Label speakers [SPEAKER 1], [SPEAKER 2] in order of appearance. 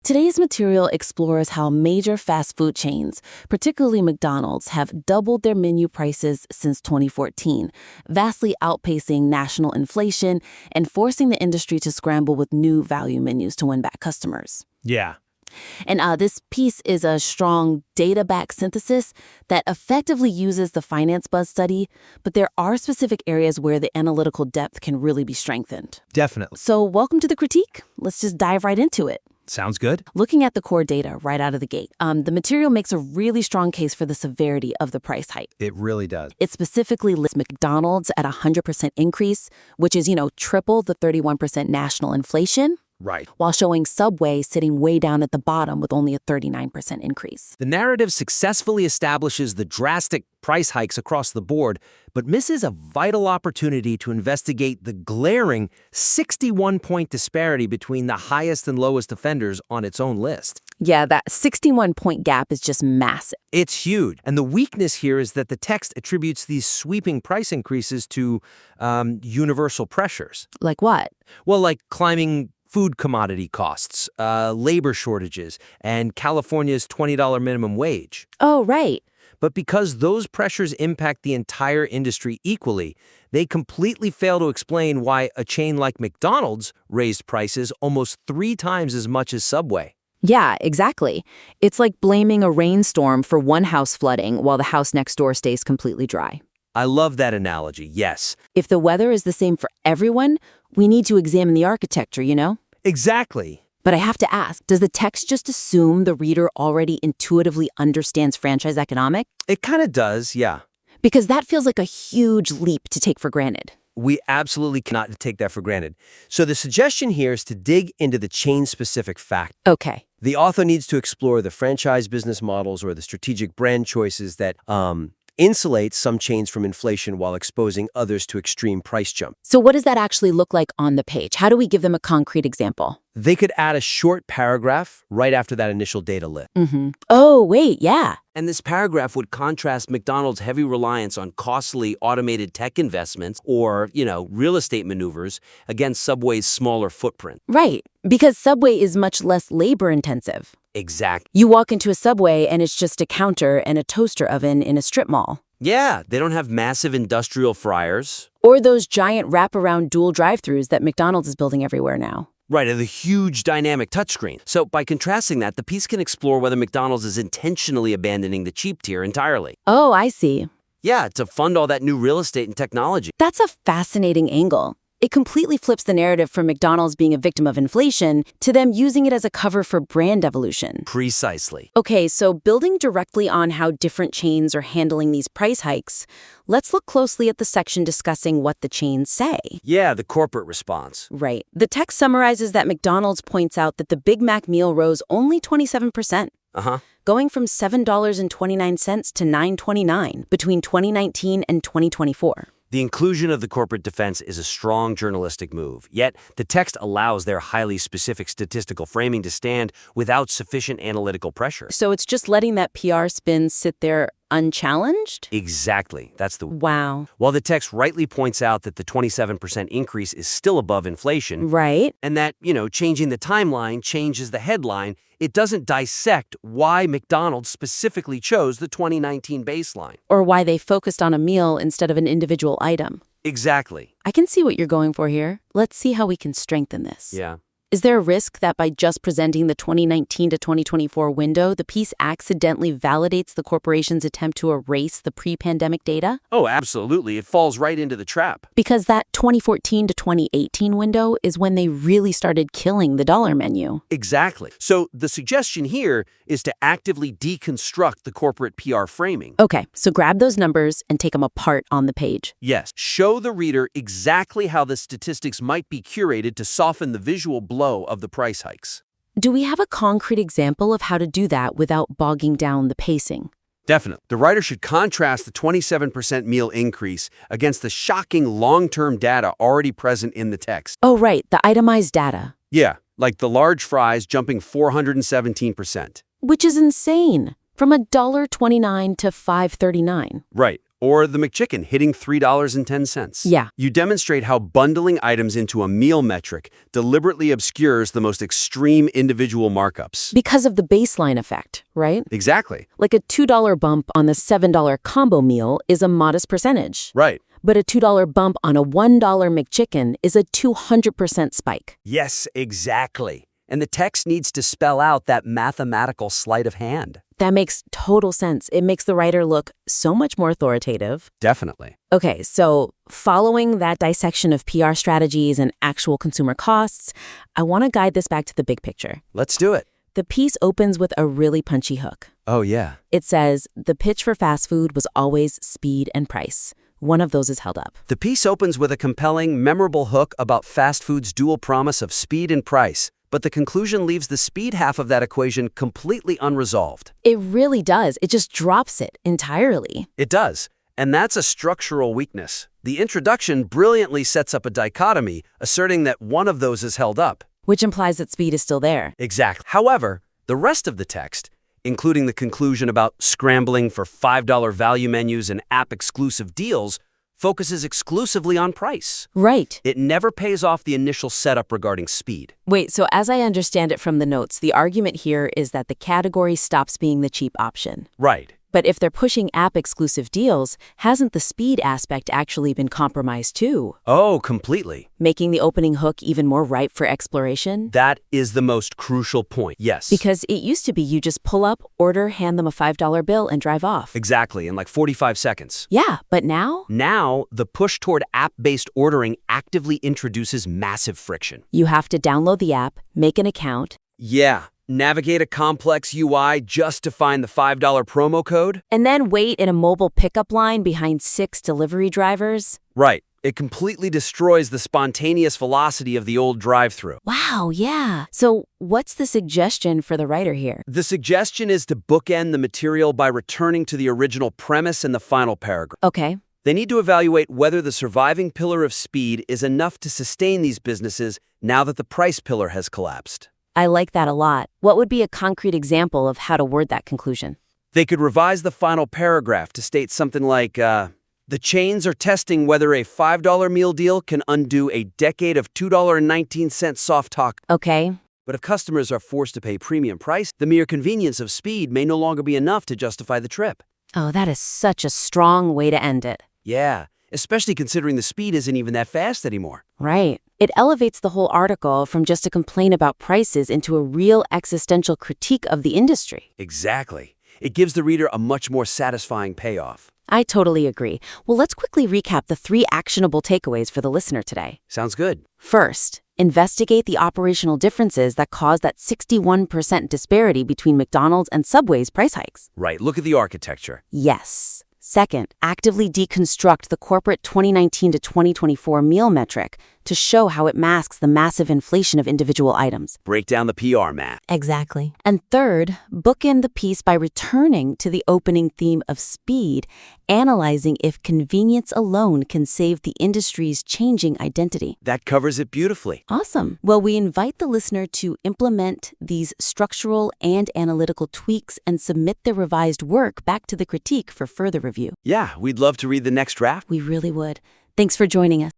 [SPEAKER 1] Today's material explores how major fast food chains, particularly McDonald's, have doubled their menu prices since 2014, vastly outpacing national inflation and forcing the industry to scramble with new value menus to win back customers.
[SPEAKER 2] Yeah.
[SPEAKER 1] And this piece is a strong data-backed synthesis that effectively uses the finance buzz study, but there are specific areas where the analytical depth can really be strengthened.
[SPEAKER 2] Definitely.
[SPEAKER 1] So welcome to the critique. Let's just dive right into it.
[SPEAKER 2] Sounds good.
[SPEAKER 1] Looking at the core data right out of the gate, the material makes a really strong case for the severity of the price hike.
[SPEAKER 2] It really does.
[SPEAKER 1] It specifically lists McDonald's at a 100% increase, which is, triple the 31% national inflation.
[SPEAKER 2] Right.
[SPEAKER 1] While showing Subway sitting way down at the bottom with only a 39% increase.
[SPEAKER 3] The narrative successfully establishes the drastic price hikes across the board, but misses a vital opportunity to investigate the glaring 61-point disparity between the highest and lowest offenders on its own list.
[SPEAKER 1] Yeah, that 61-point gap is just massive.
[SPEAKER 3] It's huge. And the weakness here is that the text attributes these sweeping price increases to universal pressures.
[SPEAKER 1] Like what?
[SPEAKER 3] Well, like climbing food commodity costs, labor shortages, and California's $20 minimum wage.
[SPEAKER 1] Oh, right.
[SPEAKER 3] But because those pressures impact the entire industry equally, they completely fail to explain why a chain like McDonald's raised prices almost 3 times as much as Subway.
[SPEAKER 1] Yeah, exactly. It's like blaming a rainstorm for one house flooding while the house next door stays completely dry.
[SPEAKER 3] I love that analogy, yes.
[SPEAKER 1] If the weather is the same for everyone, we need to examine the architecture,
[SPEAKER 3] Exactly.
[SPEAKER 1] But I have to ask, does the text just assume the reader already intuitively understands franchise economics?
[SPEAKER 3] It kind of does, yeah.
[SPEAKER 1] Because that feels like a huge leap to take for granted.
[SPEAKER 3] We absolutely cannot take that for granted. So the suggestion here is to dig into the chain-specific fact.
[SPEAKER 1] Okay.
[SPEAKER 3] The author needs to explore the franchise business models or the strategic brand choices that insulate some chains from inflation while exposing others to extreme price jump.
[SPEAKER 1] So what does that actually look like on the page? How do we give them a concrete example?
[SPEAKER 3] They could add a short paragraph right after that initial data list.
[SPEAKER 1] Oh, wait, yeah.
[SPEAKER 3] And this paragraph would contrast McDonald's heavy reliance on costly automated tech investments or, real estate maneuvers against Subway's smaller footprint.
[SPEAKER 1] Right, because Subway is much less labor-intensive.
[SPEAKER 3] Exactly.
[SPEAKER 1] You walk into a Subway and it's just a counter and a toaster oven in a strip mall.
[SPEAKER 3] Yeah, they don't have massive industrial fryers.
[SPEAKER 1] Or those giant wraparound dual drive-thrus that McDonald's is building everywhere now.
[SPEAKER 3] Right, and the huge dynamic touchscreen. So by contrasting that, the piece can explore whether McDonald's is intentionally abandoning the cheap tier entirely.
[SPEAKER 1] Oh, I see.
[SPEAKER 3] Yeah, to fund all that new real estate and technology.
[SPEAKER 1] That's a fascinating angle. It completely flips the narrative from McDonald's being a victim of inflation to them using it as a cover for brand evolution.
[SPEAKER 3] Precisely.
[SPEAKER 1] Okay, so building directly on how different chains are handling these price hikes, let's look closely at the section discussing what the chains say.
[SPEAKER 3] Yeah, the corporate response.
[SPEAKER 1] Right. The text summarizes that McDonald's points out that the Big Mac meal rose only 27%. Going from $7.29 to $9.29 between 2019 and 2024.
[SPEAKER 3] The inclusion of the corporate defense is a strong journalistic move, yet the text allows their highly specific statistical framing to stand without sufficient analytical pressure.
[SPEAKER 1] So it's just letting that PR spin sit there unchallenged?
[SPEAKER 3] Exactly. That's the...
[SPEAKER 1] Wow.
[SPEAKER 3] While the text rightly points out that the 27% increase is still above inflation.
[SPEAKER 1] Right.
[SPEAKER 3] And that, changing the timeline changes the headline, it doesn't dissect why McDonald's specifically chose the 2019 baseline.
[SPEAKER 1] Or why they focused on a meal instead of an individual item.
[SPEAKER 3] Exactly.
[SPEAKER 1] I can see what you're going for here. Let's see how we can strengthen this.
[SPEAKER 3] Yeah.
[SPEAKER 1] Is there a risk that by just presenting the 2019 to 2024 window, the piece accidentally validates the corporation's attempt to erase the pre-pandemic data?
[SPEAKER 3] Oh, absolutely. It falls right into the trap.
[SPEAKER 1] Because that 2014 to 2018 window is when they really started killing the dollar menu.
[SPEAKER 3] Exactly. So the suggestion here is to actively deconstruct the corporate PR framing.
[SPEAKER 1] Okay, so grab those numbers and take them apart on the page.
[SPEAKER 3] Yes. Show the reader exactly how the statistics might be curated to soften the visual blow of the price hikes.
[SPEAKER 1] Do we have a concrete example of how to do that without bogging down the pacing?
[SPEAKER 3] Definitely. The writer should contrast the 27% meal increase against the shocking long-term data already present in the text.
[SPEAKER 1] Oh, right, the itemized data.
[SPEAKER 3] Yeah, like the large fries jumping 417%.
[SPEAKER 1] Which is insane. From $1.29 to $5.39.
[SPEAKER 3] Right.
[SPEAKER 2] Or the McChicken hitting $3.10.
[SPEAKER 1] Yeah.
[SPEAKER 2] You demonstrate how bundling items into a meal metric deliberately obscures the most extreme individual markups.
[SPEAKER 1] Because of the baseline effect, right?
[SPEAKER 2] Exactly.
[SPEAKER 1] Like a $2 bump on the $7 combo meal is a modest percentage.
[SPEAKER 2] Right.
[SPEAKER 1] But a $2 bump on a $1 McChicken is a 200% spike.
[SPEAKER 2] Yes, exactly. And the text needs to spell out that mathematical sleight of hand.
[SPEAKER 1] That makes total sense. It makes the writer look so much more authoritative.
[SPEAKER 2] Definitely.
[SPEAKER 1] Okay, so following that dissection of PR strategies and actual consumer costs, I want to guide this back to the big picture.
[SPEAKER 2] Let's do it.
[SPEAKER 1] The piece opens with a really punchy hook.
[SPEAKER 2] Oh, yeah.
[SPEAKER 1] It says, the pitch for fast food was always speed and price. One of those is held up.
[SPEAKER 2] The piece opens with a compelling, memorable hook about fast food's dual promise of speed and price. But the conclusion leaves the speed half of that equation completely unresolved.
[SPEAKER 1] It really does. It just drops it entirely.
[SPEAKER 2] It does. And that's a structural weakness. The introduction brilliantly sets up a dichotomy, asserting that one of those is held up.
[SPEAKER 1] Which implies that speed is still there.
[SPEAKER 2] Exactly. However, the rest of the text, including the conclusion about scrambling for $5 value menus and app-exclusive deals, focuses exclusively on price.
[SPEAKER 1] Right.
[SPEAKER 2] It never pays off the initial setup regarding speed.
[SPEAKER 1] Wait, so as I understand it from the notes, the argument here is that the category stops being the cheap option.
[SPEAKER 2] Right.
[SPEAKER 1] But if they're pushing app-exclusive deals, hasn't the speed aspect actually been compromised too?
[SPEAKER 2] Oh, completely.
[SPEAKER 1] Making the opening hook even more ripe for exploration?
[SPEAKER 2] That is the most crucial point, yes.
[SPEAKER 1] Because it used to be you just pull up, order, hand them a $5 bill, and drive off.
[SPEAKER 2] Exactly, in like 45 seconds.
[SPEAKER 1] Yeah, but now?
[SPEAKER 2] Now, the push toward app-based ordering actively introduces massive friction.
[SPEAKER 1] You have to download the app, make an account.
[SPEAKER 2] Yeah. Navigate a complex UI just to find the $5 promo code?
[SPEAKER 1] And then wait in a mobile pickup line behind 6 delivery drivers?
[SPEAKER 2] Right. It completely destroys the spontaneous velocity of the old drive-thru.
[SPEAKER 1] Wow, yeah. So what's the suggestion for the writer here?
[SPEAKER 2] The suggestion is to bookend the material by returning to the original premise in the final paragraph.
[SPEAKER 1] Okay.
[SPEAKER 2] They need to evaluate whether the surviving pillar of speed is enough to sustain these businesses now that the price pillar has collapsed.
[SPEAKER 1] I like that a lot. What would be a concrete example of how to word that conclusion?
[SPEAKER 2] They could revise the final paragraph to state something like, the chains are testing whether a $5 meal deal can undo a decade of $2.19 soft talk.
[SPEAKER 1] Okay.
[SPEAKER 2] But if customers are forced to pay premium price, the mere convenience of speed may no longer be enough to justify the trip.
[SPEAKER 1] Oh, that is such a strong way to end it.
[SPEAKER 2] Yeah, especially considering the speed isn't even that fast anymore.
[SPEAKER 1] Right. It elevates the whole article from just a complaint about prices into a real existential critique of the industry.
[SPEAKER 2] Exactly. It gives the reader a much more satisfying payoff.
[SPEAKER 1] I totally agree. Well, let's quickly recap the 3 actionable takeaways for the listener today.
[SPEAKER 2] Sounds good.
[SPEAKER 1] First, investigate the operational differences that cause that 61% disparity between McDonald's and Subway's price hikes.
[SPEAKER 2] Right, look at the architecture.
[SPEAKER 1] Yes. Second, actively deconstruct the corporate 2019 to 2024 meal metric to show how it masks the massive inflation of individual items.
[SPEAKER 2] Break down the PR, Matt.
[SPEAKER 1] Exactly. And third, bookend the piece by returning to the opening theme of speed, analyzing if convenience alone can save the industry's changing identity.
[SPEAKER 2] That covers it beautifully.
[SPEAKER 1] Awesome. Well, we invite the listener to implement these structural and analytical tweaks and submit their revised work back to the critique for further review.
[SPEAKER 2] Yeah, we'd love to read the next draft.
[SPEAKER 1] We really would. Thanks for joining us.